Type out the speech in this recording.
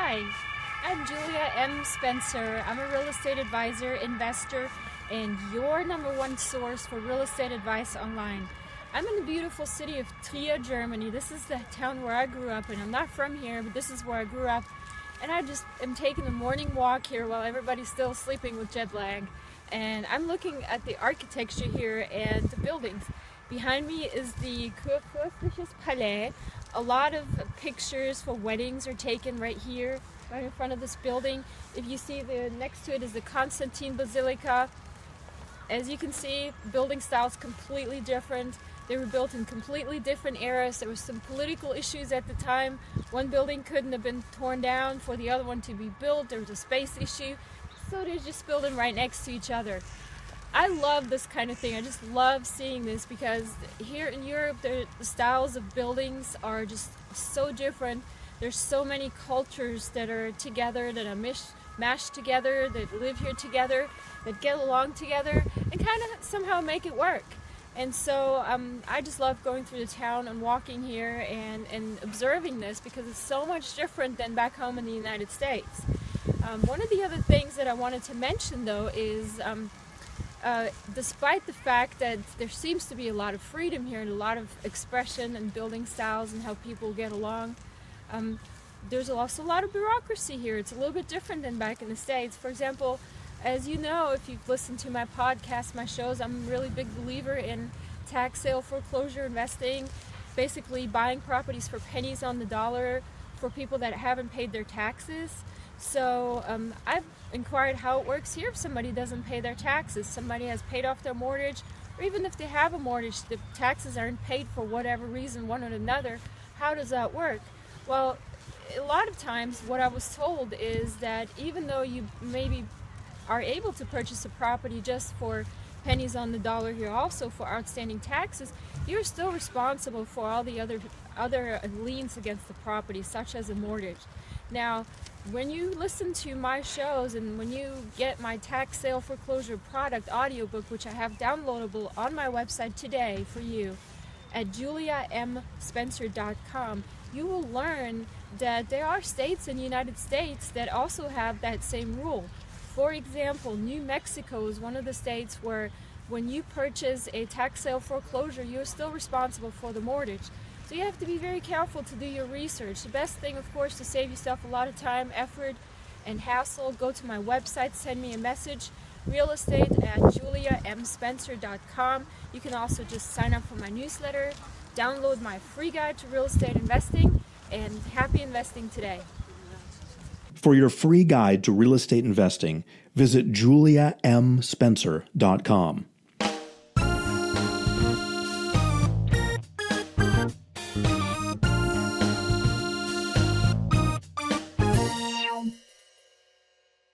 Hi, I'm Julia M. Spencer. I'm a real estate advisor, investor, and your number one source for real estate advice online. I'm in the beautiful city of Trier, Germany. This is the town where I grew up, and I'm not from here, but this is where I grew up. And I just am taking a morning walk here while everybody's still sleeping with jet lag. And I'm looking at the architecture here and the buildings. Behind me is the Kurfürstliches Palais. A lot of pictures for weddings are taken right here, right in front of this building. If you see next to it is the Constantine Basilica. As you can see, building styles completely different. They were built in completely different eras. There were some political issues at the time. One building couldn't have been torn down for the other one to be built. There was a space issue. So they're just building right next to each other. I love this kind of thing. I just love seeing this because here in Europe, the styles of buildings are just so different. There's so many cultures that are together, that are mashed together, that live here together, that get along together, and kind of somehow make it work. And so I just love going through the town and walking here and observing this because it's so much different than back home in the United States. One of the other things that I wanted to mention, though, is despite the fact that there seems to be a lot of freedom here and a lot of expression and building styles and how people get along, there's also a lot of bureaucracy here. It's a little bit different than back in the States. For example, as you know, if you've listened to my podcast, my shows, I'm a really big believer in tax sale foreclosure investing, basically buying properties for pennies on the dollar for people that haven't paid their taxes. So I've inquired how it works here if somebody doesn't pay their taxes. Somebody has paid off their mortgage, or even if they have a mortgage, the taxes aren't paid for whatever reason, one or another. How does that work? Well, a lot of times what I was told is that even though you maybe are able to purchase a property just for pennies on the dollar here also for outstanding taxes, you're still responsible for all the other liens against the property, such as a mortgage. Now, when you listen to my shows and when you get my tax sale foreclosure product audiobook, which I have downloadable on my website today for you at juliamspencer.com, you will learn that there are states in the United States that also have that same rule. For example, New Mexico is one of the states where when you purchase a tax sale foreclosure, you're still responsible for the mortgage. So you have to be very careful to do your research. The best thing, of course, to save yourself a lot of time, effort, and hassle, go to my website, send me a message, realestate@juliamspencer.com. You can also just sign up for my newsletter, download my free guide to real estate investing, and happy investing today. For your free guide to real estate investing, visit juliamspencer.com.